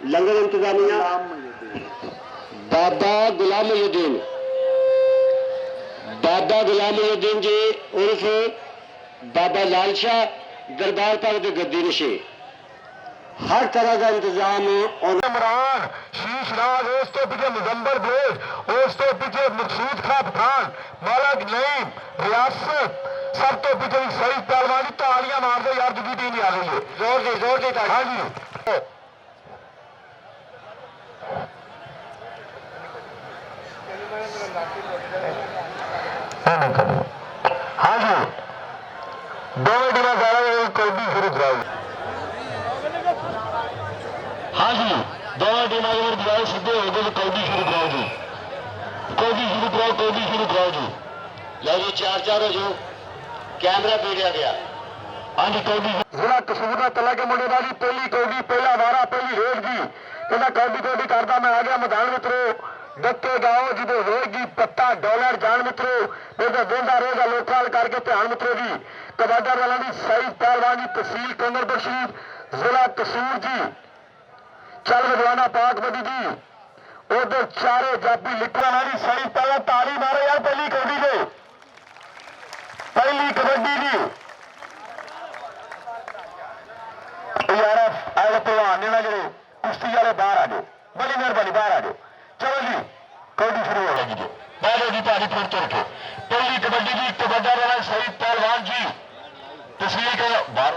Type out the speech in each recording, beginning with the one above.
लंगर इंतजामिया बाबा गुलाम मुहिउद्दीन जी उर्फ बाबा लाल शाह दरबार पाक के गद्दी नशे हर तरह का इंतजाम और इमरान शीश राज उस तो पीछे मुजम्बर बेज उस तो पीछे मकसूद खां पठान मलक नईम रियासत सब तो पीछे सही पहलवानी तालियां मार दो यार दूसरी टीम आ रही है जोर दी हाँ जी हाँ जी दोनों टीमें ज्यादा कौडी शुरू कराई हाँ जी दोनों टीमें अगर दिवाली सीधे हो गए तो कौडी शुरू कराओ जी कौडी शुरू कराओ जी लो जी 4-4 हो जो कैमरा पीड़िया गया हाँ जी कौडी जिला कसूर का तला के मुंडे जी पहली कौडी पहला वारा पहली रेड जी कहना कौडी करता मैं आ गया मैदान मित्रों डके गाओ जो होगी पत्ता डॉलर जान मित्रों मेरा देंदा रहेगा लोकल करके ध्यान मित्रों जी कबाडा वाला जी सही पहलवान जी तहसील कंगर बशीर जिला कसूर जी चल विद्वाना पाक बदी जी उधर चारे जापी लिखने वाली सही पहला ताली मारो यार पहली कबड्डी से पहली कबड्डी जी यार आए पहलवान ने जड़े कुश्ती वाले बाहर आ जाओ बड़ी मेहरबानी बाहर आ जाओ चलो जी कबड्डी शुरू हो जाएगी जी बैठो जी पानी पर तोड़ के पहली कबड्डी जी कबड्डा वाला सही पहलवान जी तस्वीर के बाहर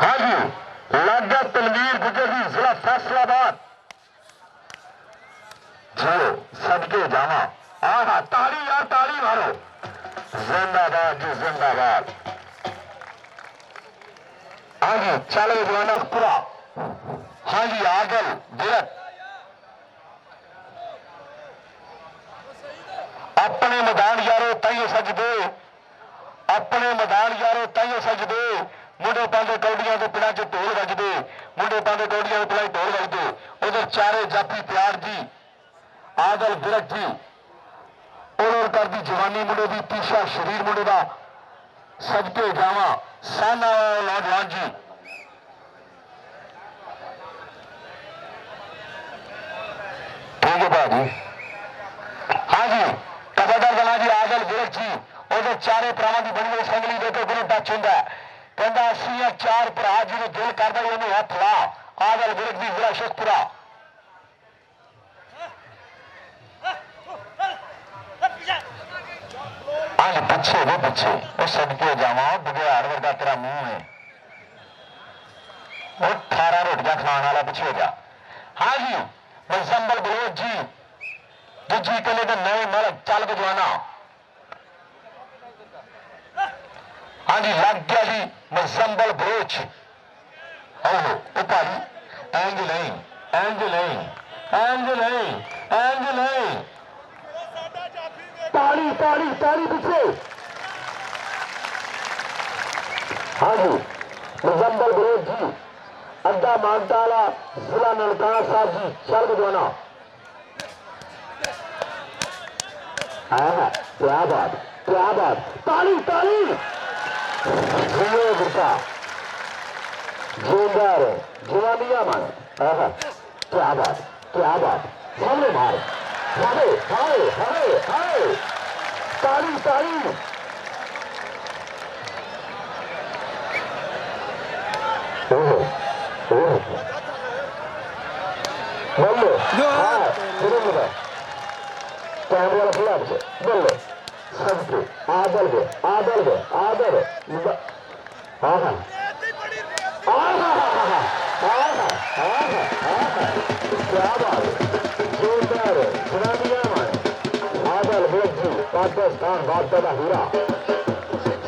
हाँ जी लागा तनवीर गुजर जी जिला फैसलाबाद चलो सबके जावा आहा ताली यार ताली मारो जिंदाबाद जी जिंदाबाद हाँ जी चलो जवाना पूरा हाँ जी आगल दिरत अपने मैदान यारो ताइयो सजदे अपने मैदान यारो ताइयो सजदे मुंडे पांदे कौड़ियां के पिड़ा च ढोल बजदे मुंडे पांदे कौड़ियां के पिड़ा ढोल बजदे उधर चारे जापी प्यार जी आदल बिरक जी और कर दी जवानी मुंडे की पीछा शरीर मुंडे का सदके जावा साना नौजवान जी ठीक है भाजी हाँ जी कबड्डा गला जी आदल बिरक जी उधर चारे भरावां की बनी असैंबली देखो कोई टच होंगे कहता असि चार भरा जो दिल करता उन्हें हथ ला आदल बिरक की जिला शेखपुरा आज पीछे वो पीछे वो सदके जावा बघियाड़ वर्गा तेरा मुंह है वो 18 रोटियां खाने वाला पीछे हो जा हाँ जी मुजम्बल बलोच जी दूजी कले का नए मलक चल बजवाना हाँ जी लग गया जी मुजम्बल बलोच ओहो भाजी इंज नहीं ताली ताली ताली पीछे हाँ जी मुजम्बल बलोच जी अड्डा मानताला जिला ननकाना साहब जी चल बजवाना क्या बात ताली ताली गुरका जोरदार जवानिया मान क्या बात सामने मार हाय ताली ताली बोलो हाँ कैमरे वाला खुला आपसे बोलो सबके आदल क्या बात जोरदार सुनामिया में आदल जी पाकिस्तान बादशाह का हीरा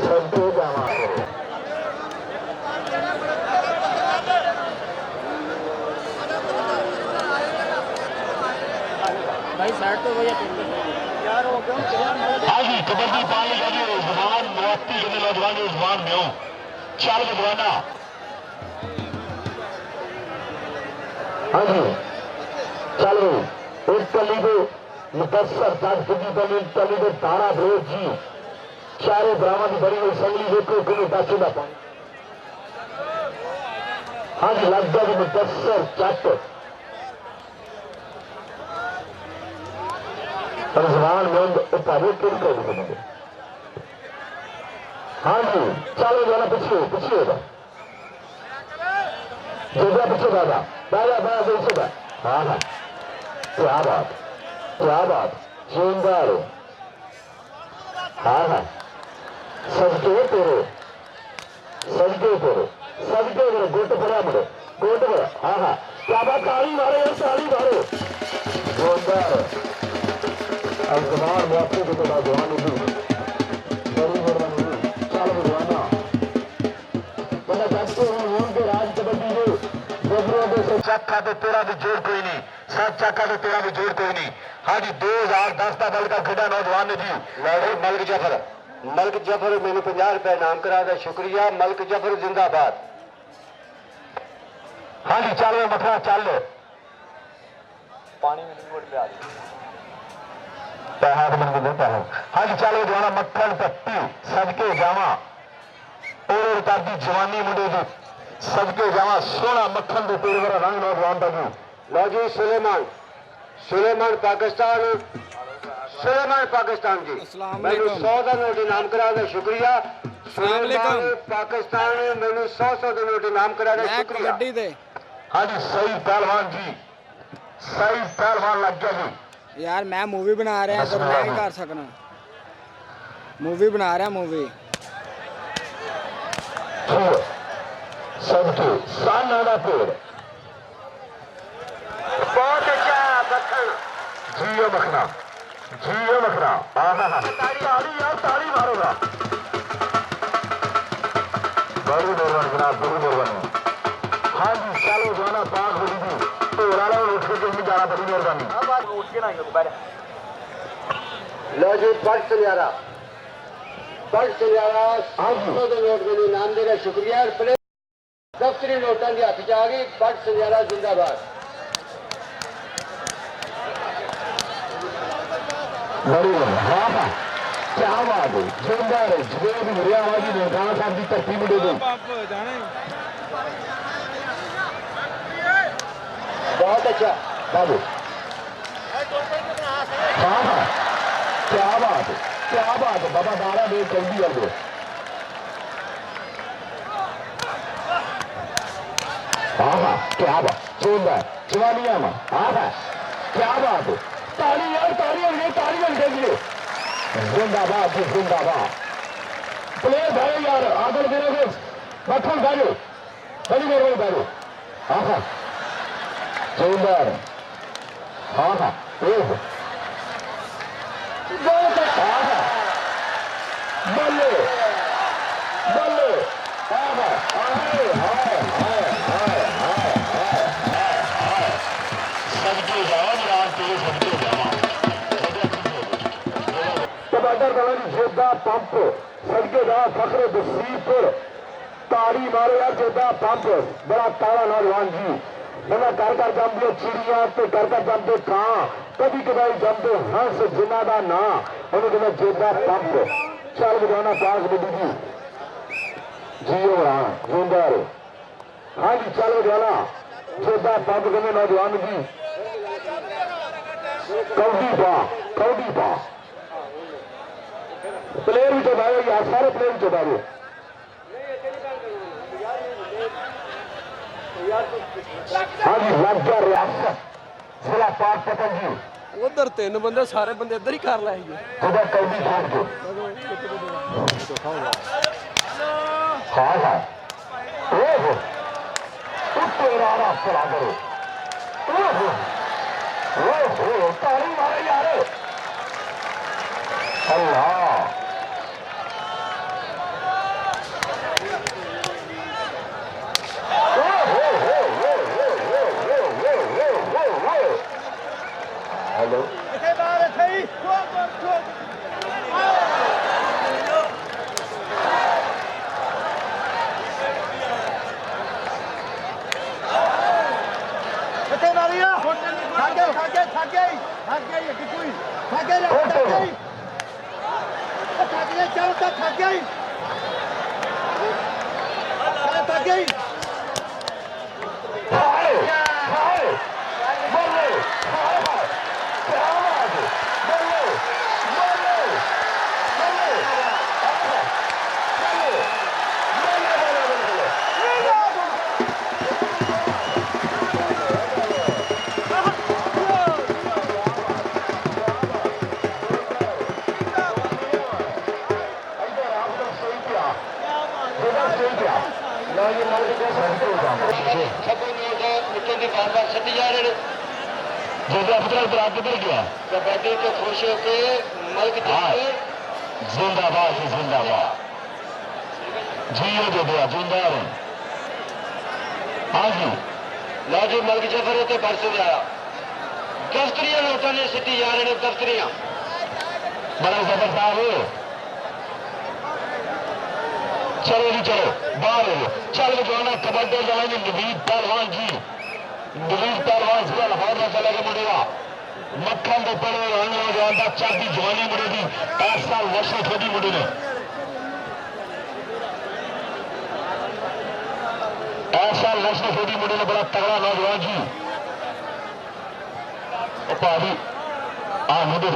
सबके जामा भाई साइड तो भैया यार हो गया हाँ जी कबड्डी पानी का जी उस्मान मुवक्ती के नौजवान उस्मान में चाल बजवाना हाँ जी चल एक तली को मुदस्सर 10 की तली को तारा बलोच जी चारों बराबर की बड़ी हुई संगली देखो कि दाचे का पानी हाँ जी लग गया जी मुदस्सर चट रजवान मंद भावे किन कर देंगे हाँ जी चलो जाना पीछे पीछे होगा जोड़ा पीछे दादा दादा दादा पीछे का हाँ हाँ क्या बात जोरदार हाँ हाँ सजके तेरे गोट भरा मेरे गोट भरा हाँ हाँ क्या बात ताली मारो यार ताली मारो जोरदार अजमान मौके के तो जवान भी बड़ी बड़ी चल भगवाना बड़ा जाते हैं उनके राज कबड्डी में जबरों के चक्का तो तेरा भी जोड़ कोई नहीं सात चक्का तो तेरा भी जोड़ कोई नहीं हाँ जी 2010 का बल का खेड़ा नौजवान ने जी लड़े मलक जफर मैंने 50 रुपए इनाम करा दिया शुक्रिया मलक जफर जिंदाबाद हाँ जी चल मखना चल पानी में रिपोर्ट पे आ रही पैसा तो मैंने देता है हाँ जी चलो जाना मक्खन पट्टी सदके जावा और ताकि जवानी मुंडे की सदके जावा सोना मक्खन के पेड़ वाला रंग नौजवान का जी लो जी सुलेमान पाकिस्तान जी मैंने 100 का नोट इनाम करा दिया शुक्रिया सुलेमान पाकिस्तान मैंने 100 का नोट इनाम करा दिया शुक्रिया हाँ जी सही पहलवान लग गया जी यार मैं मूवी बना रहा तो मैं नहीं कर सकना मूवी बना रहा मूवी सबके साना पेड़ बहुत अच्छा मक्खन जियो मखना ताली मारोगा बड़ी मेहरबानी जनाब बड़ी मेहरबानी हाँ जी चलो जाना पाक हो जी तो उठ के नहीं जाना बड़ी मेहरबानी उठ के ना दोबारा लो जी बट सलियारा 100 के नोट के इनाम दे रहा शुक्रिया प्ले दफ्तरी नोटा की हथ च आ गई बट सलियारा जिंदाबाद बड़ी हाँ हाँ क्या बात है जोरदार है जवेद हरियावाजी ने गांव साहब की धरती में दे दो बहुत अच्छा बाबू हाँ हाँ क्या बात है बाबा बारह देव जल्दी कर दो हाँ हाँ क्या बात जोरदार जवानिया में हाँ हाँ क्या बात है ताली यार ताली दीजिए जिंदाबाद प्लेयर भाई यार आदर मेरे मक्खन भाई बड़ी मेहरबानी भाई हाँ हाँ जोरदार हाँ हाँ बल्ले सबके जाओ सबके जाओ जोधा पंप सदके जाओ फखरे बसीरपुर ताड़ी मारो यार जोधा पंप बड़ा ताड़ा नौजवान जी बड़ा कर जमदे चिड़िया तो कर जमदे कां कभी कदाई जमदे हंस जिन्ना का ना उन्होंने जोधा पंप चल बजाना पास बड़ी जियो जोंदार हाँ जी चल बजाना जोधा पंप कहने नौजवान जी कौडी पा प्लेयर भी चौधाओ यार सारे प्लेयर भी चौधाओ हाँ जी लग गया रियासत जिला पाकपतन जी उधर 3 बंदे सारे बंदे इधर ही कर लाएंगे उधर कौडी छोड़ दो हाँ हाँ ओहो तेरा रास्ता करो ओहो ताली मारे यार अल्लाह हेलो चल तक थक गई थक गई कबड्डी तो खुश होके मल्क जिंदाबाद जिंदाबाद जियो जो दिया जिंदा रहे। हाँ जी लो जी मल्क जफर उत्ते बरस आया दफ्तरियां नोटा ने सिटी जा रहे हैं दफ्तरियां बड़ा जबरदस्त हो। चलो जी चलो बाहर हो चल जाना कबड्डी जाएंगे नवीद पहलवान जी नवीद पहलवान से लाहौर में चले गए मुड़ेगा मक्खन के पड़े रंग नौजवान का चाबी जवानी मुड़े की 8 साल नशे छोटी मुड़े ने 8 साल नशे छोटी मुड़े ने बड़ा तगड़ा नौजवान जी भाभी आ मुड़े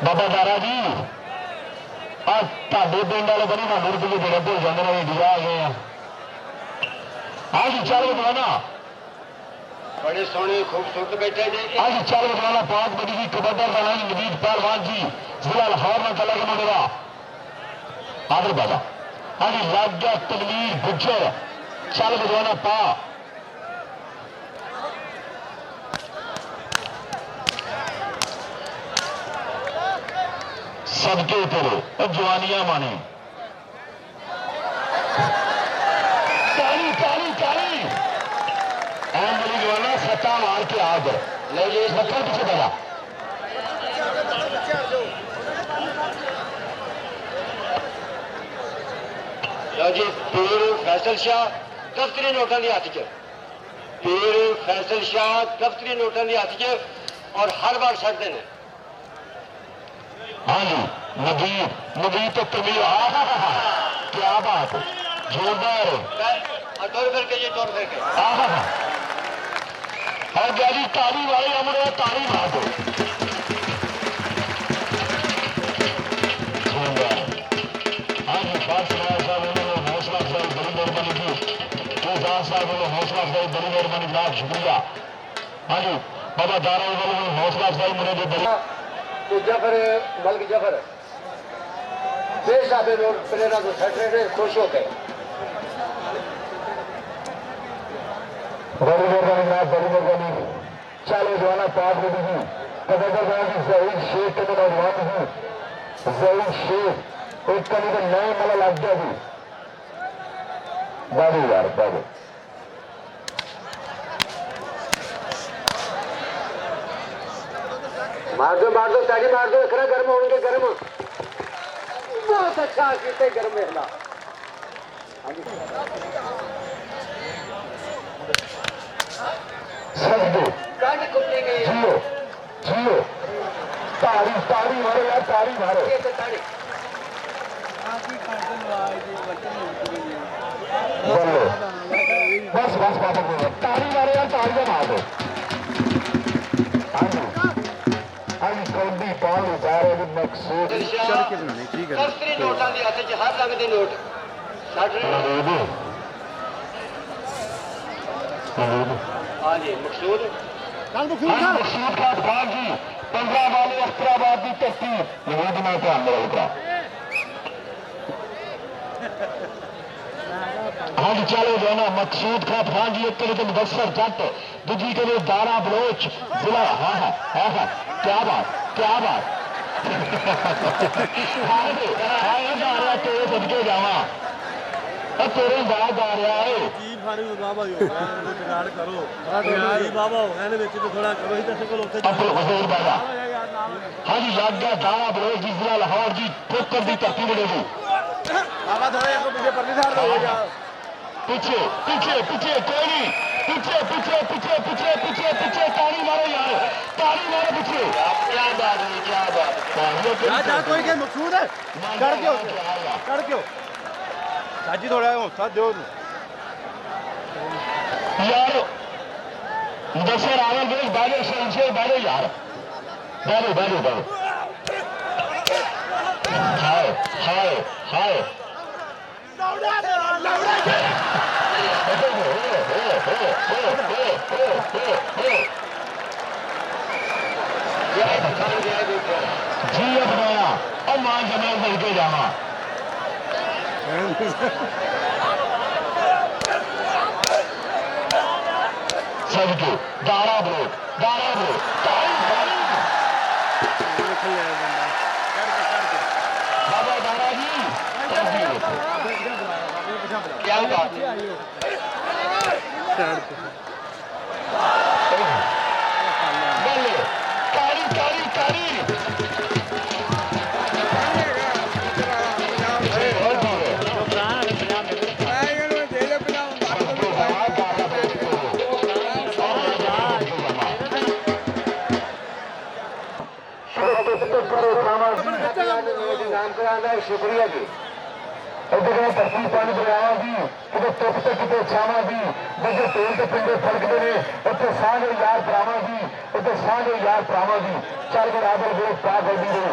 बाबा दारा जी आज ढाडे पिंड वाले बनी ना मुर्ग के बड़े भूल जाते हैं इंडिया आ गए हैं। आज चल बना बड़े सोहने खूबसूरत बैठे जी आज चल बना बहुत बड़ी की कबड्डी बनाई नवीद पहलवान जी जिला लाहौर में चला के मुड़ेगा आदर बाबा आज लग गया तनवीर गुज्जर चल बजवाना पा सबके तेरे जवानियां माने ताली ताली ताली वाली जवाना सत्ता मार के आग लो जी मक्खन पीछे बजा लो जी पीर फैसल शाह दफ्तरी नोटा के हाथ च पीर फैसल शाह दफ्तरी नोटा के हाथ च और हर बार छड़ते हैं। हाँ जी नबी तो तमीर क्या बात जोरदार टोर फिर के जी टोर फिर के और गैरी ताली वाले हमने ताली मार दो हाँ जी बात साहब उन्होंने हौसला अफजाई बड़ी मेहरबानी की साहब उन्होंने हौसला अफजाई बड़ी मेहरबानी का शुक्रिया। हाँ जी बाबा दारा वालों हौसला अफजाई मुझे जो बड़ी तो जफर मल्क जफर बेसाबे लोग प्लेयरों को सैटरडे खुश हो गए बड़ी मेहरबानी चलो जवाना पास में भी जहीर शेख के नौजवान हूँ जहीर शेख एक कभी तो नए मला लग गया जी बाबू यार बाबू मार दो ताली मार दो इतना गर्म होंगे गर्म बहुत अच्छा कितने गर्म है सबको काट कुत्ते गए जियो जियो ताड़ी ताड़ी मारो यार ताड़ी मारो ताली बोलो बस बस बाबा बोलो ताड़ी मारो यार ताड़ी मार दो कौडी पाल उतारे मकसूद दफ्तरी नोटा के हाथ च हर रंग के नोट हाँ जी मकसूद मकसूद का खान जी 15 वाले अख्तराबाद की तरतीब नवीद में ध्यान रहेगा। हाँ जी चलो जो ना मकसूद का खान जी एक तरह मुदस्सर जट दूजी के लिए दारा बलोच जिला हाँ क्या बात तेरे सदके जावा तेरे बाहर जा रहा है बाबा करो बाबा थोड़ा करो अब्दुल हजूर बाबा हाँ जी लग गया दारा बलोच जी जिला लाहौर जी ठोकर दी धरती मिलेगी बाबा थोड़ा पीछे पीछे पीछे पीछे कोई नहीं पीछे पीछे पीछे पीछे पीछे पीछे ताली मारो यार, ताली मारो पीछे। क्या बात है, क्या बात है। जा कोई के मकसूद है चढ़ के साजी थोड़ा साथ दो यार दशर आवन देख बैठो संशय बैठो यार, बैठो बैठो बैठो। हाय हाय हाय जी अपना और मान जमा करके जाना सबके दारा ब्रो बाबा दारा जी क्या बात कारी कारी कारी शुक्रिया जी इधर धरती पानी बनाया जी कि धुप से कितने छावा जी जिधर तेल के पिंडे फड़कते ने उत्थे सारे यार भरावा जी उत्थे सारे यार भरावा जी चल के आदर वे पा गई ने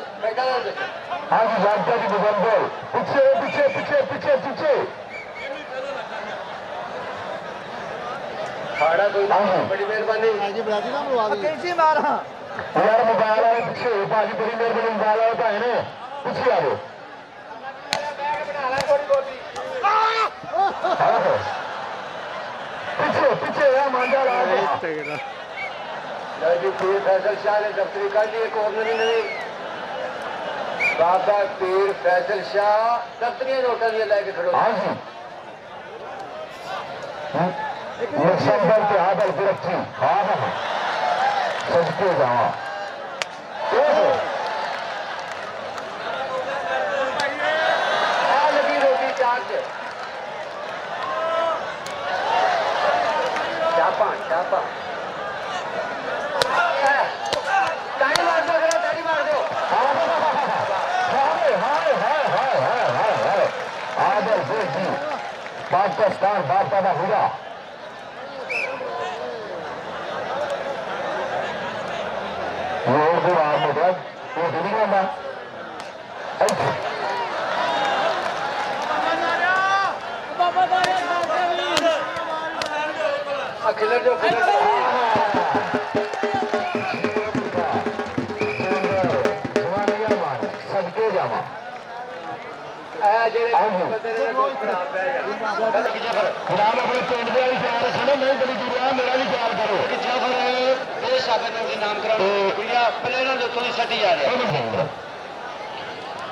हाँ जी जानता जी मुजम्मिल पीछे पीछे पीछे पीछे पीछे बड़ी मेहरबानी यार मोबाइल वाले पीछे भाजी बड़ी मेहरबानी मोबाइल वाले भाई ने पीछे आ जाओ पीछे पीछे है मांझा जी पीर फैसल शाह ने दफ्तरी कर दी एक और नहीं बाबा पीर फैसल शाह दफ्तरी नोटा दिए लेके खड़ो हाँ जी मुसम्मल के आदल गिरफ्ती हाँ हाँ सजके जावा लगी रोटी चाट चापा चापा दाढ़ी मार दो दाढ़ी मार दो आदल जी पाकिस्तान बाप पैदा हुआ वो दुनिया में खिलर जो सबके जावा अपने पिंड का भी ख्याल रखना नहीं बड़ी दूर है मेरा भी ख्याल करो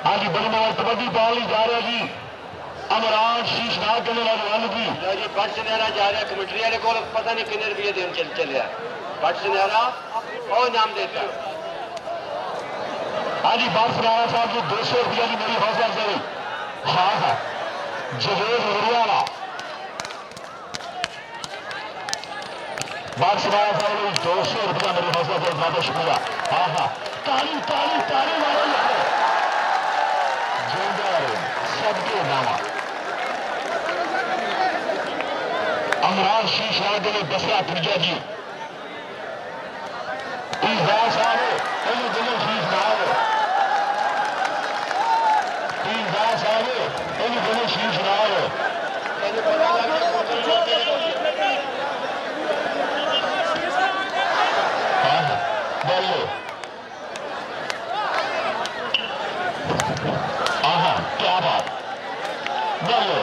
हाँ जी बड़ी मार कबड्डी बॉल जा रहा जी अमरान शीश नाग करने वाले जी बट सुनहरा जा रहा कमेटी वाले को पता नहीं कितने रुपये देन चलिया बट सुनहरा और इनाम देता हाँ जी बट सुनहरा साहब जो 200 रुपया की मेरी हौसला अफजाई हाँ हाँ जवेद हुरियाला बात सुनाया साहब 200 रुपया मेरी हौसला अफजाई बहुत शुक्रिया हाँ हाँ ताली ताली ताली मारो सबके नामा अमरान शीश नाग ने दसरा पुजा जी शीश नाग शीश नाग क्या बात बोलो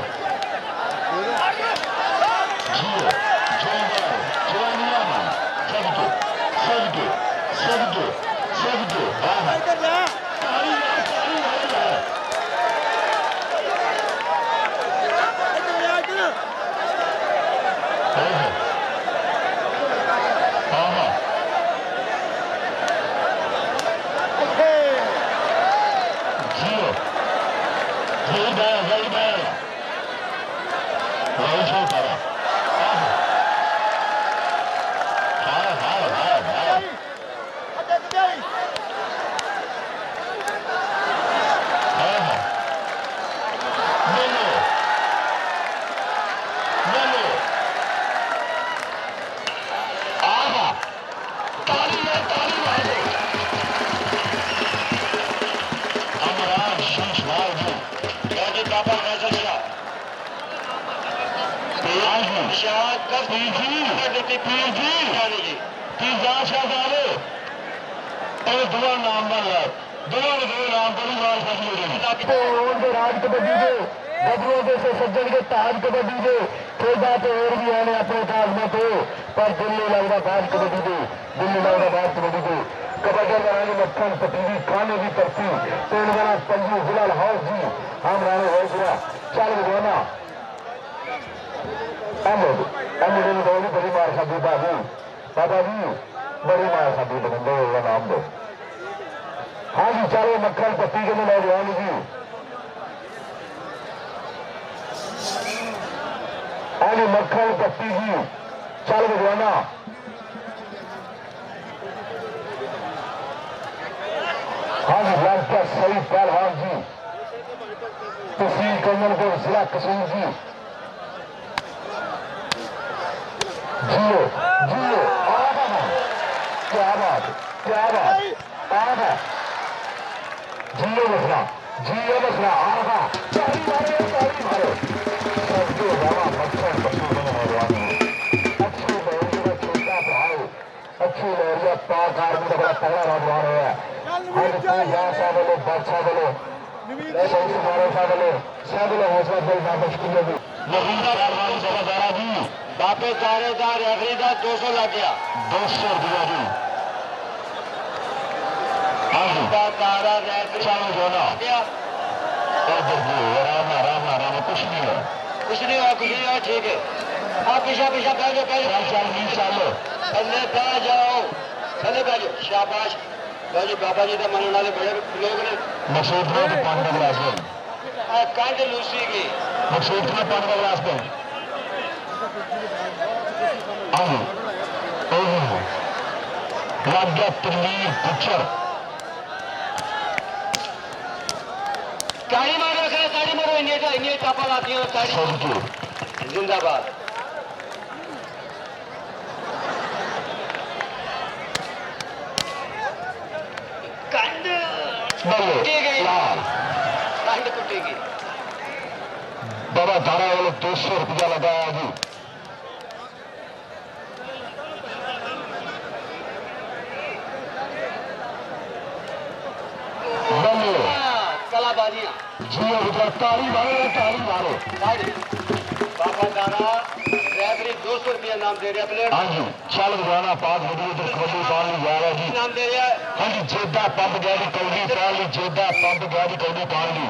दुआ नाम वाला दोनों नाम बड़ी बार राज कबड्डी के बबलू के सज्जन के ताज कबड्डी के खेदा तो और भी आने अपने ताजमा तो पर दिल्ली लगता बाज कबड्डी के दिल्ली लगता बाज कबड्डी के कबड्डी बनाने मक्खन पतीली खाने की तरफी तेल वाला पंजू जिला हाउस जी हम राणे हो गया चल बजाना अहमद अहमद ने बोली बड़ी मार खादी बाबा जी बड़ी मार खादी बंदे का नाम दो हाँ जी चलो मक्खन पत्ती के लिए नौजवान जी हाँ जी मक्खन पत्ती जी चल बजाना हाँ जी डॉक्टर सही पहलवान जी तहसील कमलपुर जिला कसूर जी जियो जियो क्या बात जियो बसना ताली मारो सबके बाबा मक्खन पशु अच्छी लहरी का छोटा भाई अच्छी लहरिया पाक आर्मी का बड़ा तगड़ा नौजवान है बादशाह बोलो हौसला बल वापस की जी वापस दारेदार रेफरी का 200 लग गया 200 रुपया जी तारा रेफरी चलो जोना गया राम कुछ नहीं है कुछ नहीं हुआ ठीक है आप पीछा बैठ जाओ चलो थले बह जाओ शाबाश भाजी बाबा जी का मन वाले बड़े लोग ने मकसूद ने तो पानी का गिलास में कंड लूसी की मकसूद ने पानी का गिलास में लग गया तनवीर पुच्छर ताड़ी मारो इन्हें चापा लाती है जिंदाबाद कंड कुटेगी बाबा धारा वाले 200 रुपया लगाया जी कलाबाजियां जियो बेटा ताली मारो बाबा दारा रेफरी 200 रुपया नाम दे रहा प्लेयर हाँ जी चल बजाना पाक बड़ी उधर कबड्डी पाल ली जा रहा जी नाम दे रहा है हाँ जी जेदा पंप गया जी कौड़ी पाल ली जेदा पंप गया जी कौड़ी पाल ली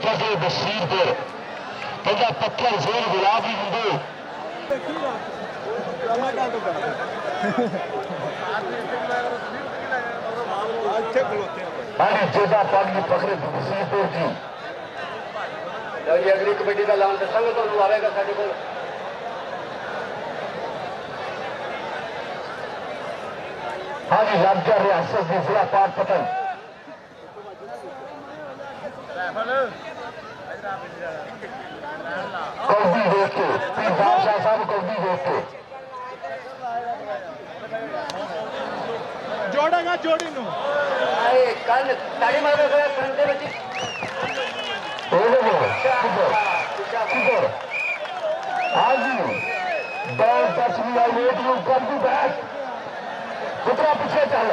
फसले बसीरपुर पहला पत्थर जेल गुलाबी मुंडे हाँ जी जेदा पंप की पकड़े बसीरपुर जी लो जी अगली कबड्डी का लाउंड संग तो आएगा साढ़े को हाँ जी राज्य रियासत की जिला पाठ पतन कौदी देख के बादशाह साहब कौदी देख के जोड़ेगा जोड़ी नु कंड ताड़ी मारो कंडे बची हाँ जी दौड़ 10 मिनट में कर दी बैठ कुतरा पीछे चल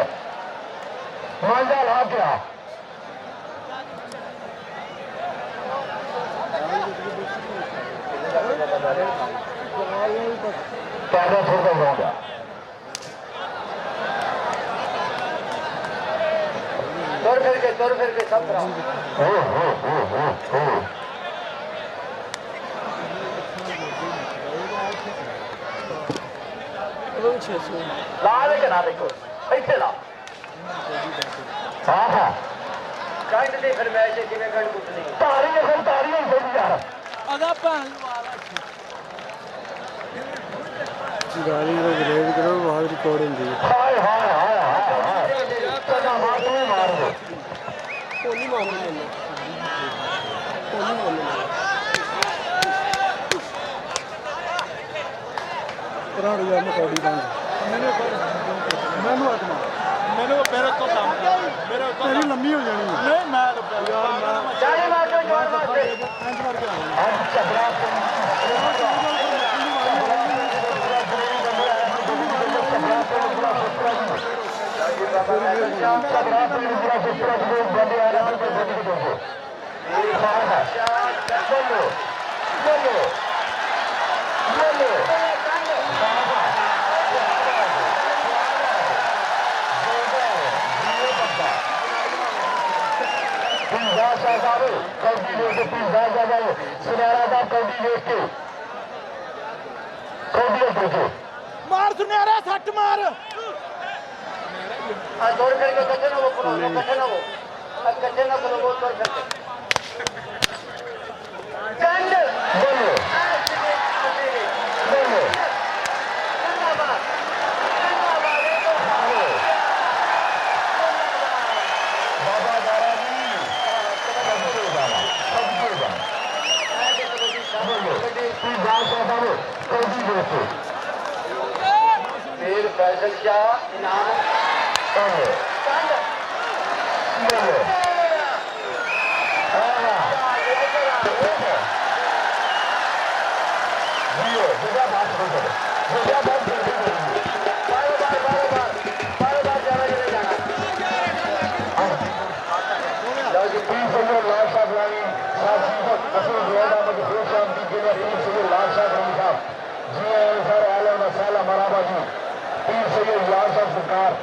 मांझा ला क्या पैदा थोड़ा होगा दौड़ फिर के सब तरह ला देखे ना देखो ऐसे ला हाँ हाँ कंड दे फिर मैच है जिन्हें कंड कुटनी तारी है फिर तारी है फिर यार अदा पान गाड़ी को ग्रेड करो बहुत रिकॉर्डिंग दी हाय हाय हाय हाय तना मार दो कोनी मारने कराड़ गया मैं कौड़ी दांग मैंने मेरे तो काम मेरे तेरी लंबी हो जानी नहीं मैं तो जाने मार दो जोर मार दे अंत मार के हम चबरा ਮਾਰ ਸੁਨਿਆਰਾ ਸੱਟ ਮਾਰ दौड़ करके कच्चे ना वो कच्चे ना वो कच्चे ना करो वो दौड़ करके चंद बोलो बोलो बाबा दारा जी फिर फैसल शाह इनाम सरकार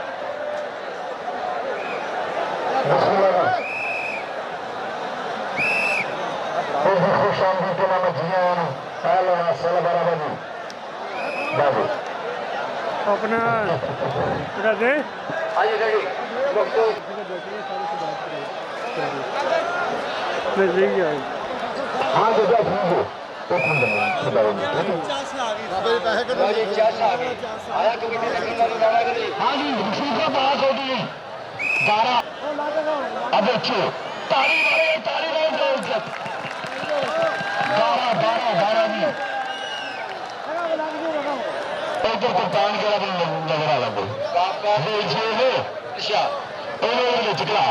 खुश आमदी के नाम जिया साल बराबर जी बाबू अपना दे हाँ जी रेडी मैं ले गया हाँ बेटा ठीक है एक मिनट जी चाचा आ गए आया तो किसी ने कितना दावा करी हाँ जी दूसरा बात होती है 12 अब अच्छे ताली मारे 12 नहीं इधर कप्तान के लग रहा लगे बाबा ये जे है अच्छा उन्होंने चिकला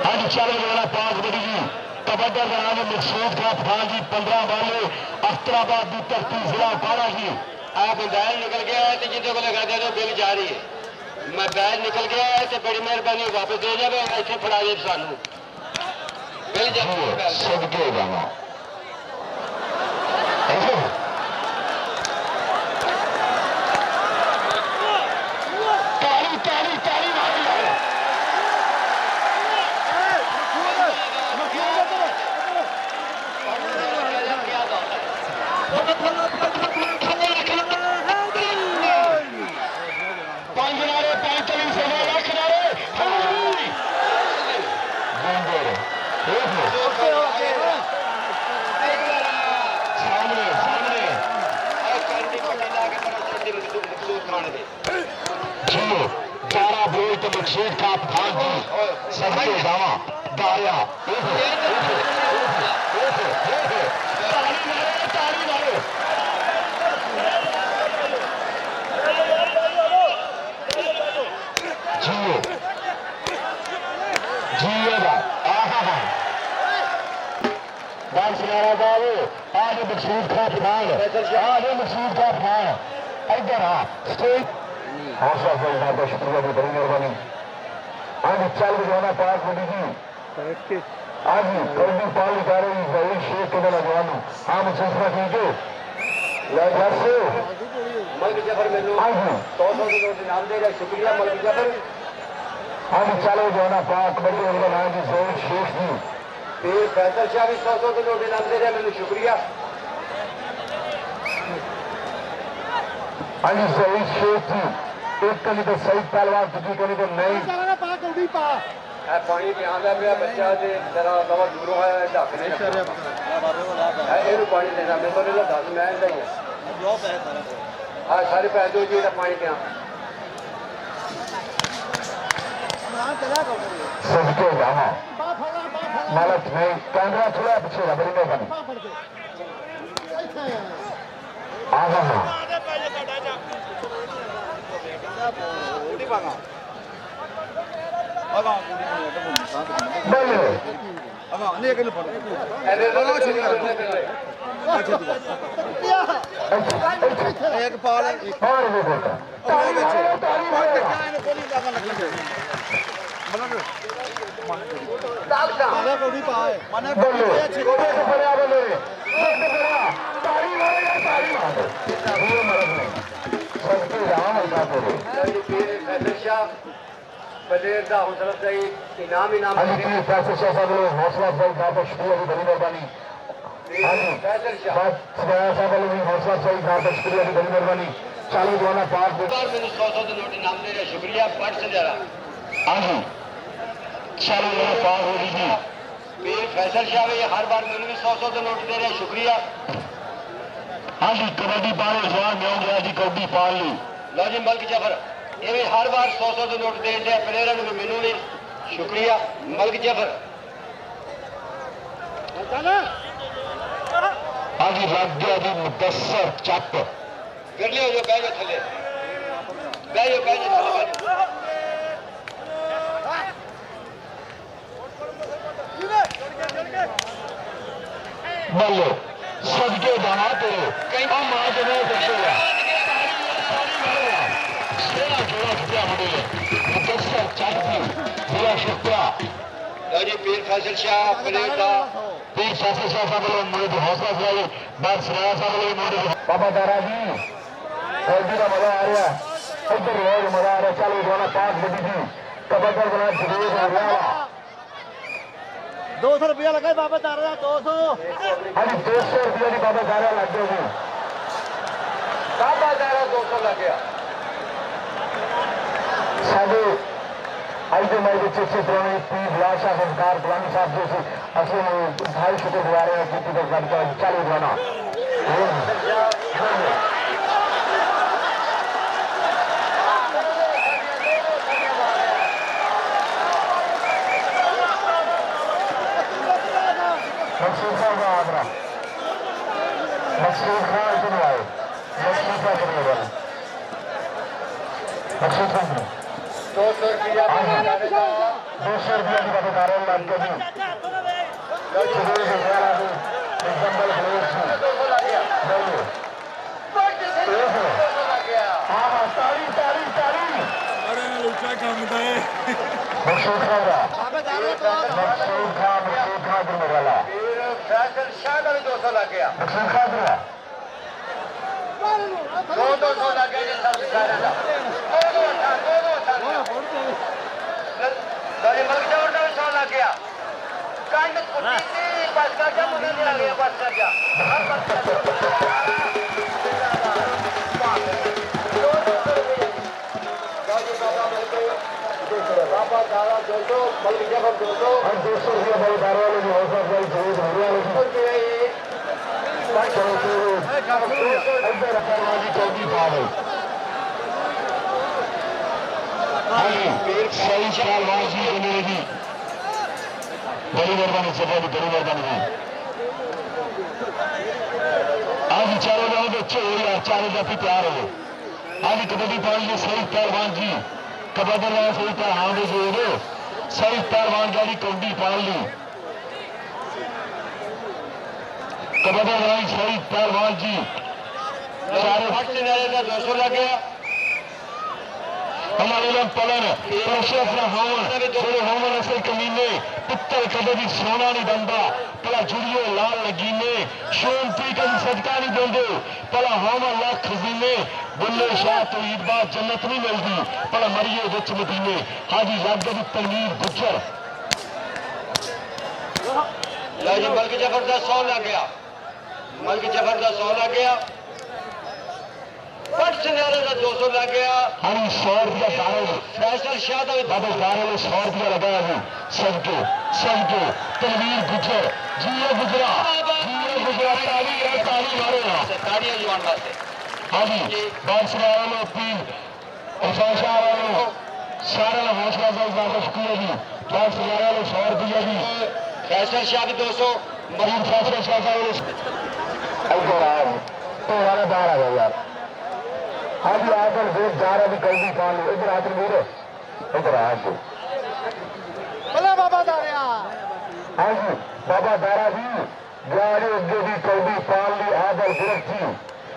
हाँ जी चल वाला 5 बड़ी जी कबड्डी ग्राम में मकसूद का खान जी 15 वाले अख्तराबाद की धरती जिला काड़ा जी आप बैल निकल गया है तो जिंदे को लगा दे बिल जा रही है मैं बैल निकल गया है तो बड़ी मेहरबानी वापस दे जावे इतने फड़ा दे सानू बिल जा सदके जावा ताली ताली ताली मारी मकसूद का खान जी सबके दावा दाया ताली मारो जियो जिएगा डांस सुनारा बाबू आज मकसूद का खान आज मकसूद का खान इधर आ स्टेज हौसला फौजना का शुक्रिया की बड़ी मेहरबानी आज चल जाना पास बड़ी जी आज कौड़ी पाल जा रही बड़ी शेख के मेरा जवानू हम सिलसिला कीजिए मलिक जफर मैनू आज 100 के नोट इनाम दे रहा शुक्रिया मलिक जफर आज चलो जाना पास कबड्डी वाला नाम जी जैन शेख जी फिर फैसल शाह भी 100 के नोट इनाम दे रहा मैनू शुक्रिया आज जैन शेख जी एक कभी तो सही पहलवान दूसरी कभी तो नहीं पानी पिया मेरा बच्चा जरा दवा दूरों आया ढक नहीं पानी देना मैं तो दस मैं हाँ सारे पैसे दो जी पानी पिया सबके जाना मालक नहीं कैमरा थोड़ा पीछे बड़ी मेहरबानी आगा एक पाल है और वो बोलता और बच्चे पाल के क्या है कोई लगा लगे मतलब माने कोई पाए माने बोलो कोई अच्छी बोले तो पड़े आ बोले ताली मारो यार ताली मारो ये मरद नहीं सबके राम अल्लाह करे पीर फैसल शाह बलेर दा हौसला सही इनाम हाजी पीर फैसल शाह साहब ने हौसला अफजाई का तो शुक्रिया की बड़ी मेहरबानी हाजी फैसल शाह बात सदाया साहब ने हौसला अफजाई का तो शुक्रिया की बड़ी मेहरबानी चालू जवाना पाक बार मैंने 100 के नोट इनाम दे रहे शुक्रिया पट से जरा हाजी चालू जवाना पाक हो जी पीर फैसल शाह भाई हर बार मैंने भी 100 के नोट दे रहे शुक्रिया हाजी कबड्डी पाल जवान में हो गया जी कबड्डी पाल ली लो जी मलक जफर ये भी हर बार 100 के नोट दे रहे प्लेयर ने मैनू भी शुक्रिया मलक जफर हाजी लग गया जी मुदस्सर चप फिर लियो जो बैठो थले बैठो बैठो थले बोलो सबके जाना तेरे हम आज नहीं देखेगा सेना जोड़ा छुट्टिया मुझे मुदस्सर चप की बड़ा शुक्रिया लो जी पीर फैसल शाह प्लेयर दा पीर फैसल शाह साहब ने मुझे हौसला दिलाई बात सराया साहब ने मुझे बाबा दारा जी कबड्डी का मजा आ रहा है इधर रोज मजा आ रहा है चलो जाना पाक बड़ी जी कबड्डी बना जरूर हो रहा 200 रुपया लगा बाबा तारा 200 हाजी 200 रुपया की बाबा दारा लग गया जी बाबा दारा 200 लग गया साढ़े आज के मैच चिट्ठी पुरानी पीर लाल शाह सरकार पुरानी साहब जो असली भाई शुक्र गुजार रहे हैं चिट्ठी पर चालू जाना मकसूद खान का आगरा मकसूद खान सुन आए मकसूद खान सुन वाला मकसूद खान 200 रुपया 200 रुपया की बता लग गई शुरू से वाला एग्जाम्पल प्लेस 200 लग गया हाँ हाँ ताली ताली ताली अरे लुचा काम था ये मकसूद खान का बाबा तारा मकसूद खान दिन वाला पीर फैसल शाह का भी 200 लग गया मकसूद खान का 200 लग गया जी सब सारा का 200 मलक जफर का भी 100 लग गया कंड कुटी थी बस का क्या मुझे नहीं लग गया बस का क्या बाबा दादा 200 मलक जफर 200 और 200 रुपया बड़े दार वाले जो हौसला अफजाई जरूर हो रहा है इधर अफरवाजी चौकी पा गई सही चाल वाजी बनेगी बड़ी मेहरबानी सफा की बड़ी मेहरबानी आज चारों जाओ बच्चे हो यार चारों जाती तैयार हो आज कबड्डी पाएंगे सही पहलवान जी कबड्डी वाला सही पहलवान जो हो सही पहलवान गाड़ी कबड्डी पाल ली कबड्डी वाला सही पहलवान जी चारों फट से का 200 लग गया हमारे लोग पलन प्रोशेफ ना होवन थोड़े होवन ऐसे कमीने पित्तल कदे भी सोना नहीं बनता पला जुड़िए लाल लगीने शोन पी का सदका नहीं देंगे पला होवन लाख खजीने बुल्ले शाह तो ईद बाद जन्नत नहीं मिलती पला मरिए विच मदीने हाजी लागद तनवीर गुजर लो जी मलक जफर का 100 लग गया मलक जफर का 100 लग गया फट से का 200 लग गया हरी 100 रुपया दारे फैसल शाह का भी बाबा दारे में 100 रुपया लगाया जी सबके तनवीर गुजर जियो गुजरा ताली मारेगा ताड़ियां जवान वास्ते हाजी बादशाह वालों पीर शाह वालों सारे हौसला अफजाई शुक्रिया जी बादशाह वालों 100 रुपया जी फैसल शाह की 200 मरीन फैसला शाह साहब तो वाला बाहर आ गया यार हाजी आकर देख जा रहा भी कल भी पान इधर आकर मेरे इधर आज भला बाबा तारा हाजी बाबा दारा जी जारे अगे भी कल भी पान ली आदल गिरफ्त जी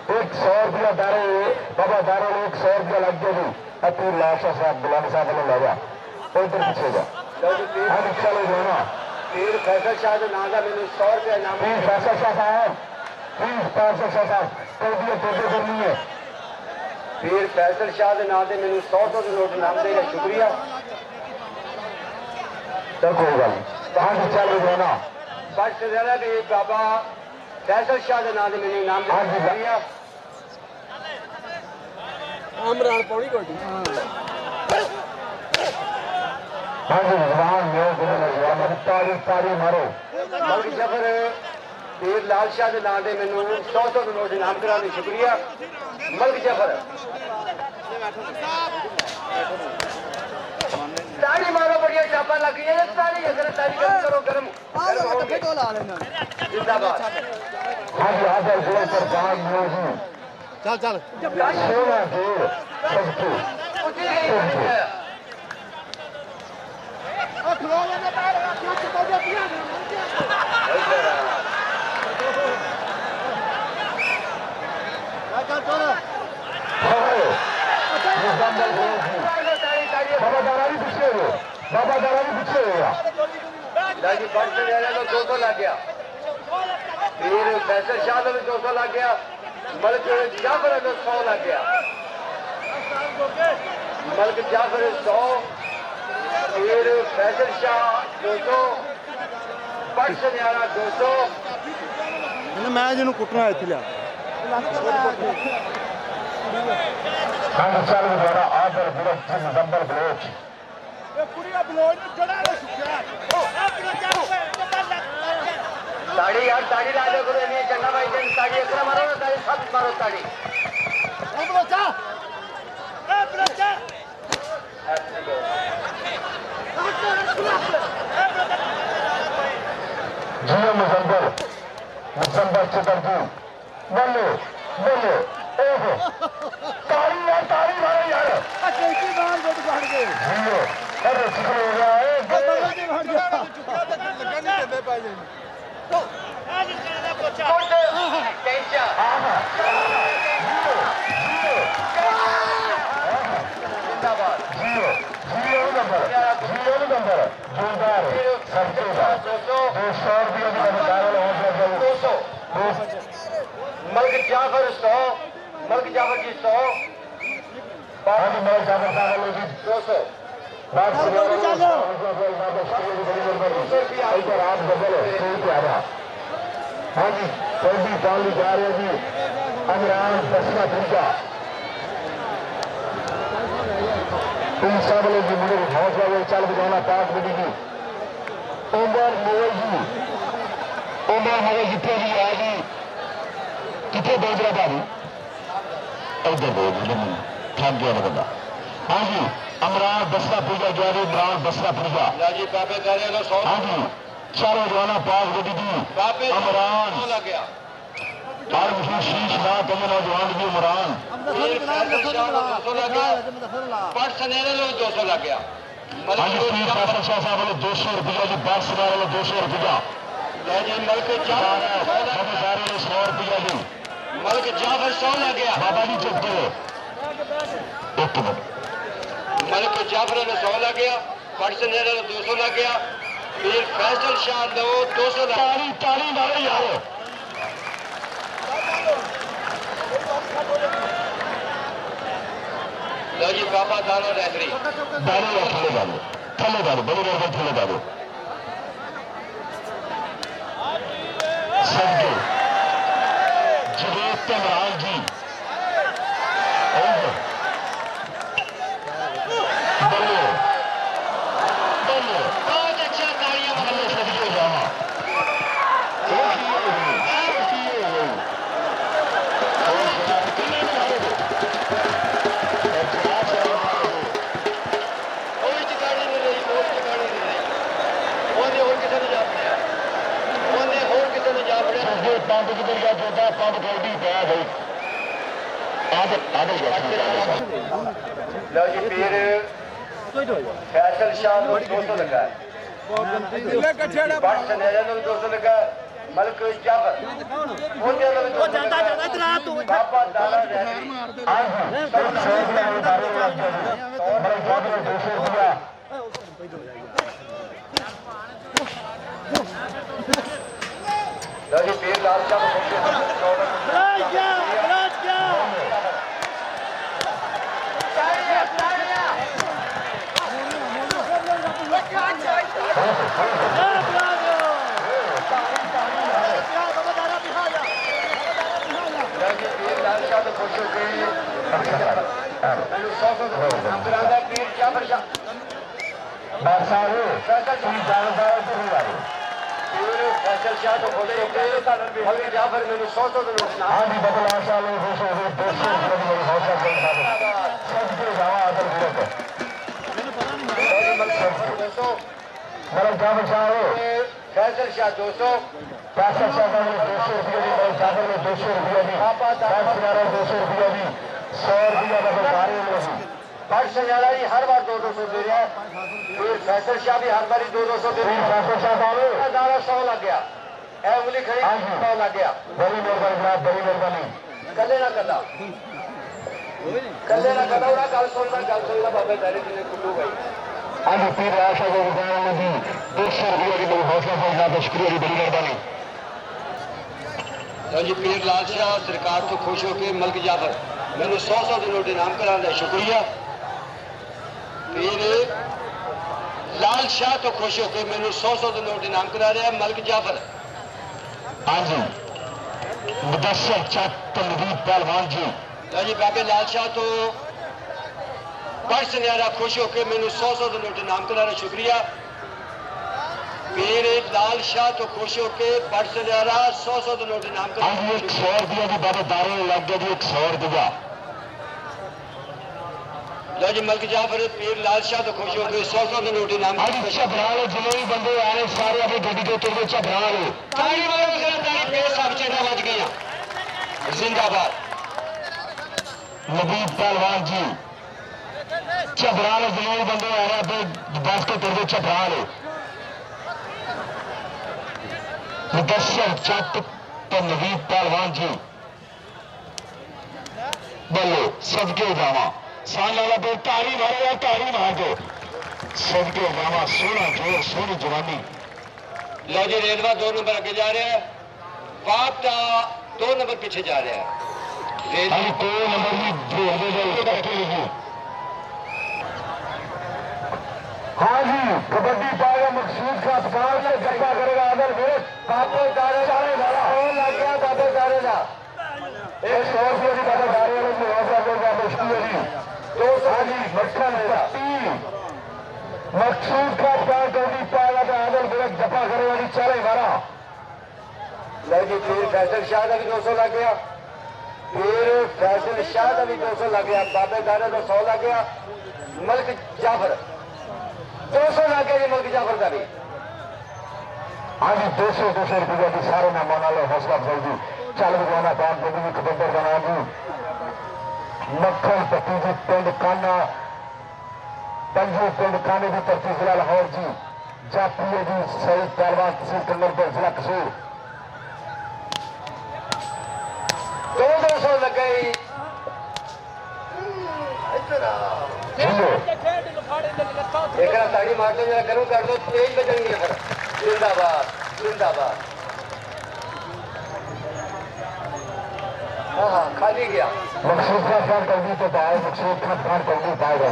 100 रुपया दारो बाबा दारो 100 रुपया लग गया जी अपनी लाशा साहब गुलाम साहब ने लगा उधर पीछे जा हाँ चलो जाना ਪੀਰ ਫੈਸਲ ਸ਼ਾਹ ਦੇ ਨਾਂ ਦਾ ਮੈਨੂੰ 100 ਰੁਪਏ ਇਨਾਮ प्लीज फैसल शाह साहब प्लीज फैसल शाह साहब तौबीयत तौबीयत करनी है ਪੀਰ ਫੈਸਲ ਸ਼ਾਹ ਦੇ ਨਾਂ ਤੇ ਮੈਨੂੰ 100 ਦੇ ਨੋਟ ਇਨਾਮ ਦੇਗਾ ਸ਼ੁਕਰੀਆ चल कोई गल हाँ जी चलो जाना ਬਸ ਜਿਹੜਾ ਵੀ ਬਾਬਾ ਫੈਸਲ ਸ਼ਾਹ ਦੇ ਨਾਂ ਤੇ ਮੈਨੂੰ ਇਨਾਮ ਦੇਗਾ ਹਾਂਜੀ। ਸ਼ੁਕਰੀਆ ਆਮਰਾਨ ਪੌੜੀ ਕੋਟੀ हाँ जी जवान मैं तारी तारी मारो ਮਲਕ ਜਫਰ ਪੀਰ ਲਾਲ ਸ਼ਾਹ ਦੇ ਨਾਂ ਤੇ ਮੈਨੂੰ 100 ਦੇ ਨੋਟ ਇਨਾਮ ਕਰਾਉਣ ਲਈ ਸ਼ੁਕਰੀਆ ਮਲਕ ਜਫਰ ਤਾੜੀ ਮਾਰੋ ਬੜੀਆਂ ਛਾਪਾਂ ਲੱਗ ਗਈਆਂ ਨੇ ਤਾੜੀ ਅਗਰ ਤਾੜੀ ਕਰੋ ਗਰਮ ਹੋਣਗੇ। ਜ਼ਿੰਦਾਬਾਦ हाँ जी हाजर जोर पर जान मोजी ਚੱਲ ਚੱਲ सोना जोर सबको ਉੱਚੀ ਗਈ ਹੈ बाबा दारा भी पीछे हो बाबा दारा भी पीछे होगा ਲਾਜੀ ਬੰਦ ਜਿਹੜਾ ਨੂੰ 200 ਲੱਗ ਗਿਆ ਪੀਰ ਫੈਸਲ ਸ਼ਾਹ ਦਾ ਵੀ 200 ਲੱਗ ਗਿਆ ਮਲਕ ਜਾਫਰ ਨੂੰ 100 ਲੱਗ ਗਿਆ ਮਲਕ ਜਾਫਰ 100 ਪੀਰ ਫੈਸਲ ਸ਼ਾਹ 200 ਪਰਸ ਨਿਆਰਾ 200 ਇਹਨੇ ਮੈਂ ਜਿਹਨੂੰ ਕੁੱਟਣਾ ਇੱਥੇ ਲਿਆ हाँ चल दोबारा आदर बुलक जंबल बलोच ताड़ी यार ताड़ी ला दो करो नहीं चंगा भाई जन ताड़ी एकरा मारो ना ताड़ी सब मारो ताड़ी जियो मुजम्बर चतुर्थी बोलो बोलो ओहो ताली मारो यार जियो अरे शुक्र हो गया है टेंशन जिंदाबाद जियो जियो नंबर जोरदार सबसे 200 200 रुपये की बंदारों हो गया 200 मलक जाफर 100 मलक जाफर जी 100 हाँ जी मैं जाकर सागर लो जी 200 बात सुनो इधर आप बदल स्टेज पे आ रहा हाँ जी कोई भी पाली जा रहे जी अमरान दसवा दुर्गा इन सब लोग जी मुझे हौसला वो चल बजाना पाक बड़ी जी उमर मोल जी उमर मोल जितने भी आ जी कितने बेजरा बाबू इधर बोल थक गया ना बंदा हाँ जी अमरान दसवा पूजा जा रही इमरान दसवा पूजा लाजी बाबे करे तो 100 हाँ जी चारों जवाना पाक बड़ी जी बाबे अमरान 100 लग गया हर मुझे शीश ना कम नौजवान भी इमरान पर्स नेरे लो 200 लग गया हाँ जी पीर फैसल शाह साहब वाले 200 रुपया जी बस वाले 200 रुपया लाजी मलक जाफर बाबा 100 रुपया जी मलक जाफर 100 लग गया बाबा जी चुप करो एक मिनट मलक जाफर ने 100 लग गया पर्स नेरे लो 200 लग गया पीर फैसल शाह नो 200 लग ताली ताली मारो यार लो जी बाबा दानो रहरी डालो यार थले डालो बड़े बड़े थले डालो सदके जवेद इमरान जी बोलो बोलो बहुत अच्छा तालियां बोलो सदके जाना कोई ठिकाने नहीं रही कोई ठिकाने नहीं रही ਉਹਨੇ ਹੋਰ ਕਿਸੇ ਨੂੰ ਜਾ ਫੜਿਆ ਉਹਨੇ ਹੋਰ ਕਿਸੇ ਨੂੰ ਜਾ ਫੜਿਆ सदके पंप किधर गया जोता पंप गोल्डी पाया भाई आदल गया ਲਓ ਜੀ ਪੀਰ ਫੈਸਲ ਸ਼ਾਹ ਨੂੰ 200 ਲੱਗਾ ਬੱਸ ਨੇਰੇ ਨੂੰ 200 ਲੱਗਾ ਮਲਕ ਜਾਫਰ ਉਹਦੇ ਨਾਲ ਵੀ 200 ਲੱਗਾ बाबा दादा रैली पीर लाल फैसल शाह 200 फैसल शाह 200 रुपये 200 रुपये 200 रुपये 100 रुपये बट सजाला जी हर बार 200 दे रहा है। फिर फैसल शाह भी हर बार 200 दे रहा है। फैसल शाह दारा 100 लग गया, उंगली खड़ी 100 लग गया। बड़ी मेहरबानी, बड़ी मेहरबानी। कले ना कदा गल सुनना बाबे दारे जी ने कुल्लू भाई हाँ जी पीर आशा को जी 200 रुपये की बड़ी हौसला फौसला शुक्रिया जी, बड़ी मेहरबानी। जी पीर लाल शाह सरकार तो खुश होकर मलक जाफर मैंने 100 के नोट इनाम कराने शुक्रिया। पीर लाल शाह तो खुश होकर मैंने 100 के नोट इनाम करा रहा है मलक जाफर। हाँ जी मुदस्सर चक नवीद पहलवान जी। जी बाबे लाल शाह तो बड़ सुनहरा खुश होकर मैंने 100 के नोट इनाम करा रहा शुक्रिया। पीर लाल शाह तो खुश होकर बड़ सुनहरा 100 के नोट इनाम करा 100 रुपया जी बाबे दारे लग गया जी 100 रुपया। लो जी मलक जाफर पीर लाल शाह तो खुश होकर 100 के नोट इनाम छबराल जितने भी बंदे आ रहे सारे अपनी गड्डी के उतर छबराल बच गई जिंदाबाद। नवीद पहलवान जी छबराल जितने भी बंदे आ रहे अपने बस के उतर छबराल मुदस्सर चक तो नवीद पहलवान जी बोलो सबके जावा साल वाला तो तारी मारेगा तारी मार दो सबके जावा सोना जोर सोनी जवानी। लो जी रेलवा 2 नंबर आगे जा रहा है, बाप का 2 नंबर पीछे जा रहा है। 2 नंबर की हाँ जी कबड्डी पाएगा मकसूद का अफगान से गप्पा करेगा अदर फिर बाबे दारे हो लग गया बाबे दारे का 100 रुपये की बाबे दारे में हौसला देगा मुश्किल जी 200 जी मक्खन पट्टी मकसूद का अफगान कबड्डी पाएगा तो आदर फिर गप्पा करेगा जी 4-12। नहीं फिर फैसल शाह का भी 200 लग गया, फिर फैसल शाह का भी 200 लग गया, बाबे दारे का 100 लग गया, मलक जाफर 200 लग गया जी मलक जाफर का भी। हाँ जी 200 रुपये की सारे मेहमान लो हौसला अफजाई जी। चल बजाना पान पिंड जी खबंदर बना जी मक्खन पट्टी जी पिंड काना पंजू पिंड काने की धरती जिला लाहौर जी जापी है जी सईद पहलवान तहसील कंगलपुर जिला कसूर 200 लग गई। एक ताड़ी मारते जरा करूँ कर दो तेज बजेंगे फिर जिंदाबाद जिंदाबाद। हाँ खाली गया मकसूद का अफगान कर दी तो पाए मकसूद का अफगान कर दी पाएगा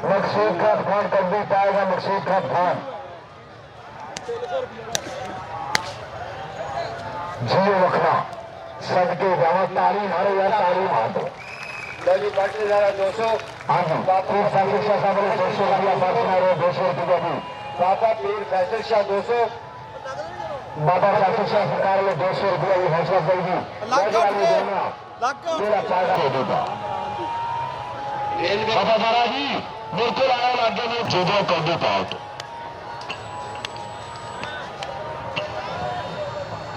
मकसूद का अफगान कर दी पाएगा मकसूद का अफगान जियो वखरा सबके गाँव ताली मारो या ताली मार दो। जी पाटिल जरा 200 हाँ जी पीर फैसल शाह साहब ने 200 रुपया पार्टनर 200 रुपया भी बाबा पीर फैसल शाह 200 बाबा फैसल शाह सरकार ने 200 रुपया ये हौसला देगी बाबा दारा जी बिल्कुल आया लागे में जुदो कर दी पाउट।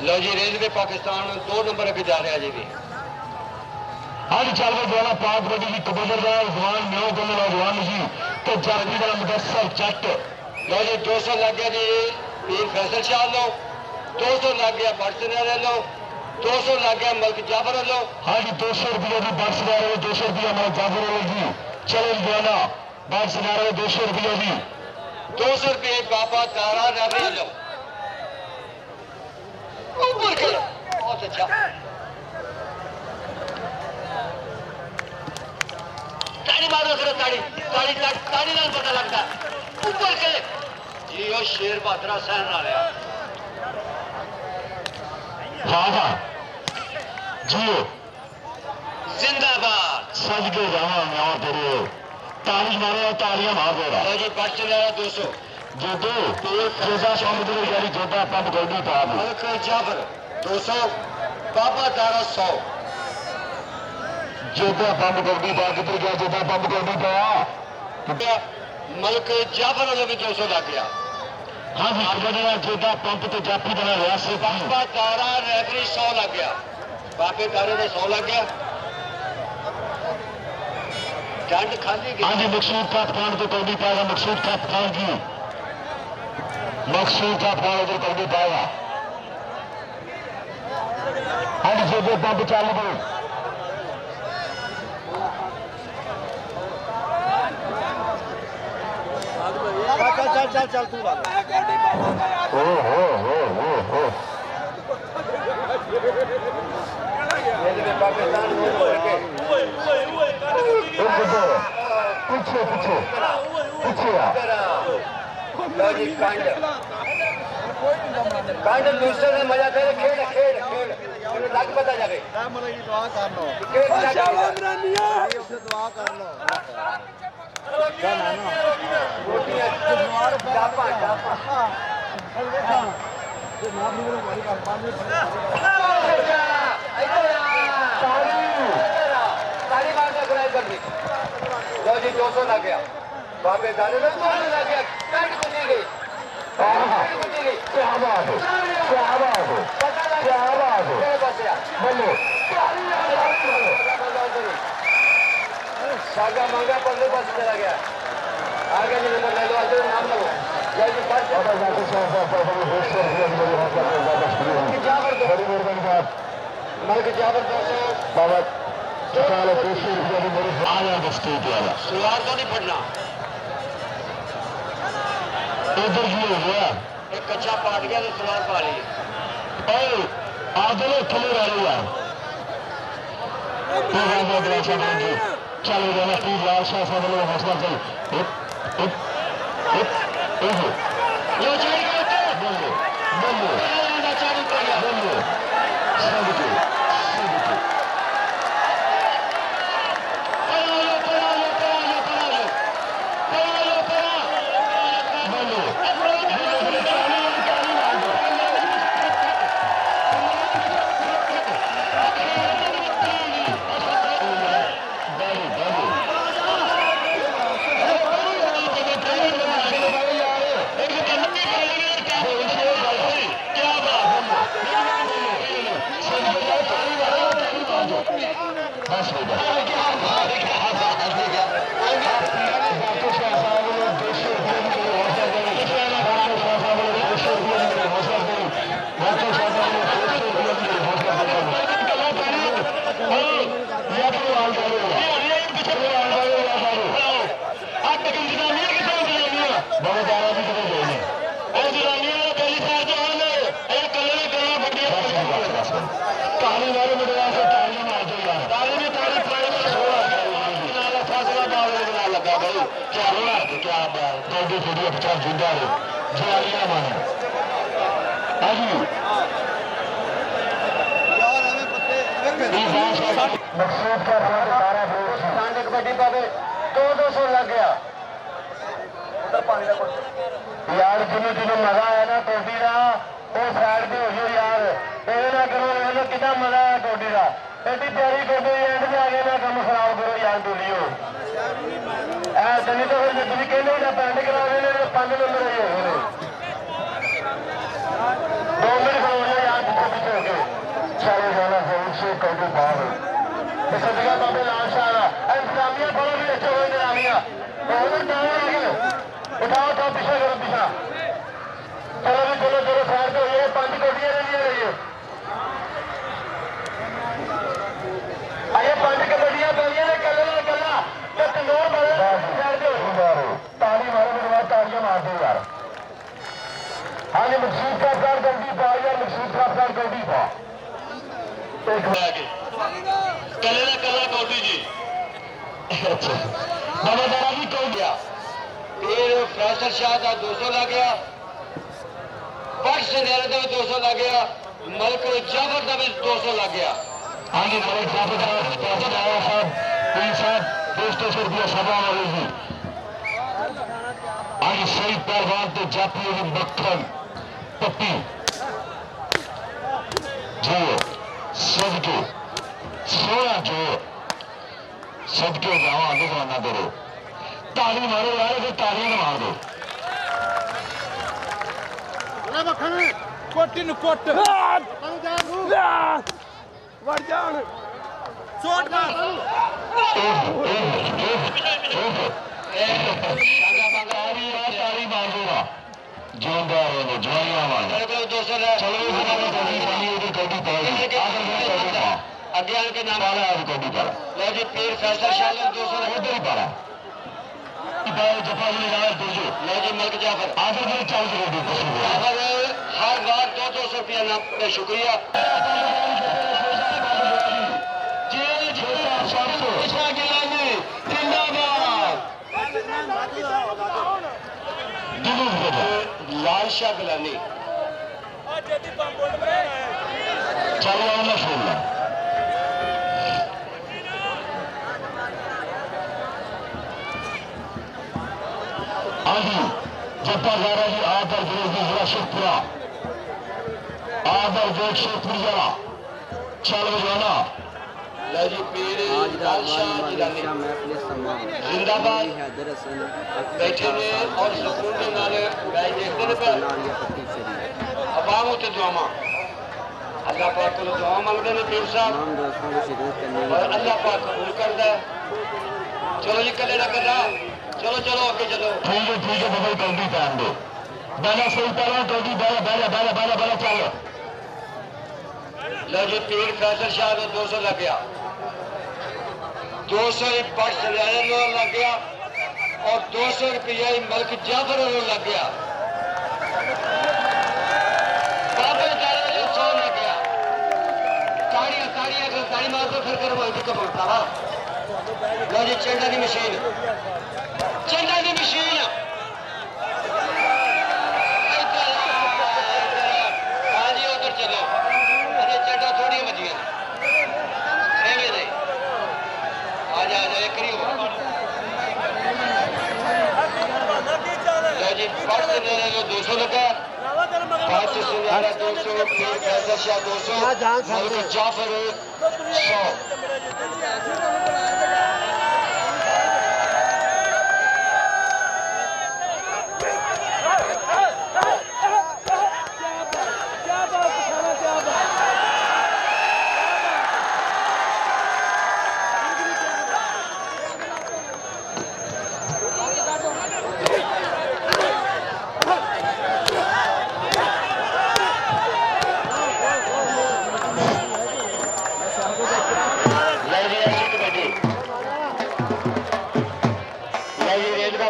लो जी रेलवे पाकिस्तान 2 नंबर अभी जा रहा है जी भी आज चल द्वारा 5 बजे की कबूतर का जवान न्यो को नौजवान जी तो जाती का मुदस्सर चट लो जी 200 लग गया जी पीर फैसल शाह लो 200 लग गया बरसने लो 200 ਲੱਗ ਗਿਆ ਮਲਕ ਜਾਫਰ ਵੱਲੋਂ। ਹਾਂਜੀ 200 ਰੁਪਏ ਦੀ ਬਖਸ਼ ਲੈ ਰਹੇ 200 ਰੁਪਏ ਮਲਕ ਜਾਫਰ ਵੱਲੋਂ ਜੀ। ਚਲੋ ਜਵਾਨਾ बख्श ले रहे 200 रुपये जी। 200 रुपये बाबा तारा रवि लो ऊपर करो। बहुत अच्छा ताड़ी मारो सिर्फ ताड़ी ताड़ी ताड़ी नाल पता लगता ऊपर करे जी। वो शेर बहादुर सहन आ रहा। हाँ हाँ जियो जिंदाबाद सज के जावा मैं और तेरे ताली मारो तालियां मार दे रहा जी। बढ़ चला 200 जोधो जोधा शामिल यारी जोधा पंप गोल्डी पा मलक जाफर 200 बाबा तारा 100 जोधा पंप गोल्डी पा किधर गया जोधा पंप गोल्डी पाया मलक जाफर वालों भी 200 लग गया। हाँ जी बना जोधा पंप तो जाफी बना रहा से बाबा तारा रेफरी 100 लग गया। बाबे तारे में 100 लग गया। डंड खाली हाँ जी मकसूद का खान को कौड़ी पाएगा मकसूद का खान की मकसूद का खान उधर कौड़ी पाएगा। हाँ जी जोधे पंप चालू करो। चल चल चल चल तू हो पीछे पीछे पीछे लो जी कांड कांड दूसरे ने मजा करे खेल खेल खेल तेरे लग पता जावे मरे की दुआ कर लो खेल उसे दुआ कर लो रोटियां चापा चापा ताली मार के सब्सक्राइब कर दी। लो जी 200 लग गया। बाबे दाने में 200 लग गया। काट कुटी गई क्या बात है क्या बात है क्या बात है बोलो सागा मांगा पल्ले पास चला गया। आगे जी नंबर ले लो आगे नाम लो जय जी बस मलक जाबर 200 बाबा चकाले 200 रुपये की मेरी आया स्टेट वाला सलवार तो नहीं पड़ना इधर की हो गया एक कच्चा पाट गया तो सलवार पा रही है। आदलो थले वाले यार चलो जाना प्लीज लाल शाह साहब लोग हौसला चल लो जाएगा तो बोलो बोलो चालू कर दिया बोलो सबके बस हो गया कहानी वाले में ताली मार दो यार ताली में ताली लगा भाई क्या हो रहा है क्या थोड़ी थोड़ी अच्छा जिंदा है जालियां माने अजी यार हमें पत्ते मकसूद का सारा कांड कबड्डी पावे 200 लग गया। उधर पानी का यार जिन्हों मजा आया ना टोटी का वो साइड पे हो जाओ यार ये ना करो ये कितना मजा आया टोटी का एडी प्यारी टोटी एंड में आगे ना कम खराब करो यार टोलियो ऐसा नहीं तो फिर तुम कहने ना पैंट करा रहे ने 5 नंबर ही हो गए 2 मिनट खड़ो हो यार पीछे पीछे हो गए चलो जाना जरूर से टोटी बाहर तो सदका बाबे लाल शाह इंतजामिया फलो भी अच्छे हो इंतजामिया उठाओ उठाओ पीछे करो पीछा चलो भी चलो चलो साइड पे हो 5 कोटियां ले लिए रहिए अच्छे बाबा दारा जी कहो गया फिर फैसल शाह का 200 लग गया बट सनेरे का 200 लग गया मलिक जाफर का भी 200 लग गया हाँ जी मलिक जाफर का पैसा आया साहब 200 रुपया सभा वाले जी आज सही पहलवान तो जाती है मक्खन पट्टी जो सदके सोया जो सदके जाओ आगे जमाना करो ताली मारो यार फिर तालियां मार दो कोटी नु कोट वड़ जान शॉट ताली मार दूंगा जोरदार होने जवाइयां मार 200 अगे आके नाम लो जी पीर फैसल शाह 200 उधर ही पाला जफा लो जी मलिक जाफर आगे चल जाफर हर बार 200 रुपया नाम शुक्रिया लाल शाह गिलानी चलो मशहूर आदि जप्पा गारा जी आदर जरा शेखपुरा आदर जोत शेखपुरा चल बजाना लो जी पीर लाल शाह गिलानी जिंदाबाद बैठे ने और सुकून के नाल गाय देखते ने अवाम उत्ते दुआवां अल्लाह पाक को दुआ मंगते हैं पीर साहब और अल्लाह पाक कबूल करता है चलो जी कले ना करना चलो चलो आगे चलो ठीक है बबल जल्दी टाइम दो बाला सही पहला जल्दी बाला चल लो जी पीर फैसल शाह को 200 लग गया 200 एक बट सजाने लग गया और 200 रुपया मलिक जाफर लग गया बाबा दारा 100 लग गया ताड़ियां ताड़ी मार दो फिर करो कबूल लो जी चेंडा की मशीन हाँ जी उधर चलो अरे चेंडा थोड़ी बजिया सेवे दे आ जा एक लो जी फर्स्ट लेने को 200 लगा 5 से ज्यादा 200 फैसल शाह 200 मलिक जाफर 100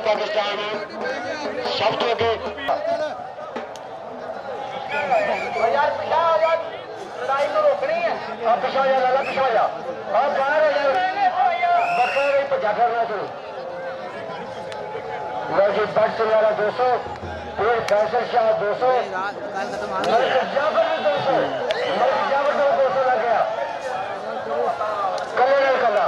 पाकिस्तान सब तो अगे लड़ाई को रोकनी है अब पिछा जा लाला पिछा जा अब बाहर हो जाए बखर भजा करना तू लो जी बट वाला 200 फिर फैसल शाह 200 जाफर 200 जाफर 200 लग गया कले नहीं कला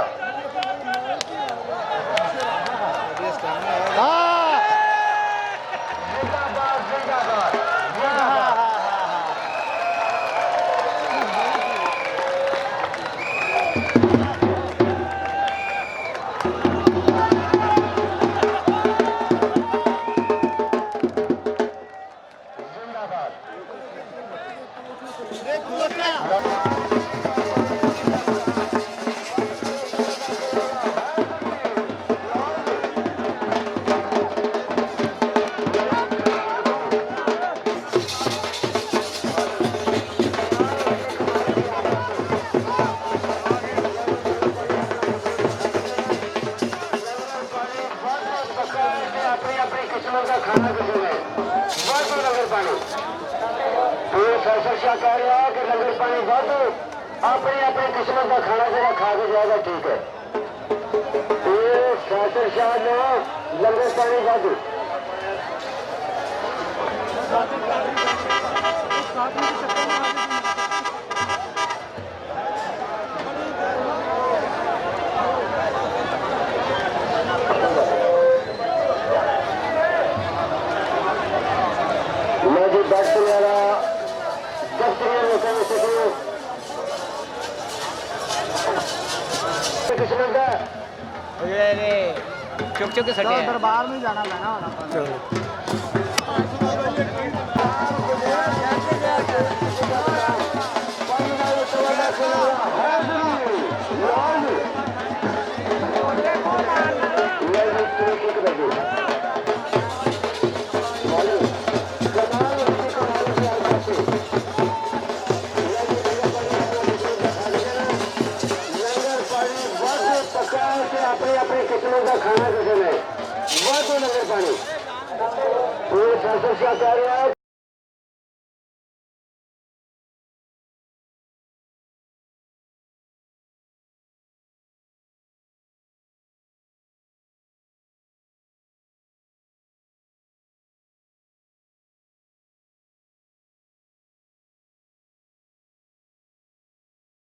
कह रहा है कि लंगर पानी वाधो अपनी अपनी किस्मत का खाना जरा खा के जाएगा ठीक है नासिर शाह ने लंगर पानी वादू जी बैट प्लेयर जब चुक चुक के सटे हैं। दरबार में जाना पैना होना अपने अपने किचनों का खाना किसी ने वह तो नजर पानी पूरे संसद क्या कह रहे हैं।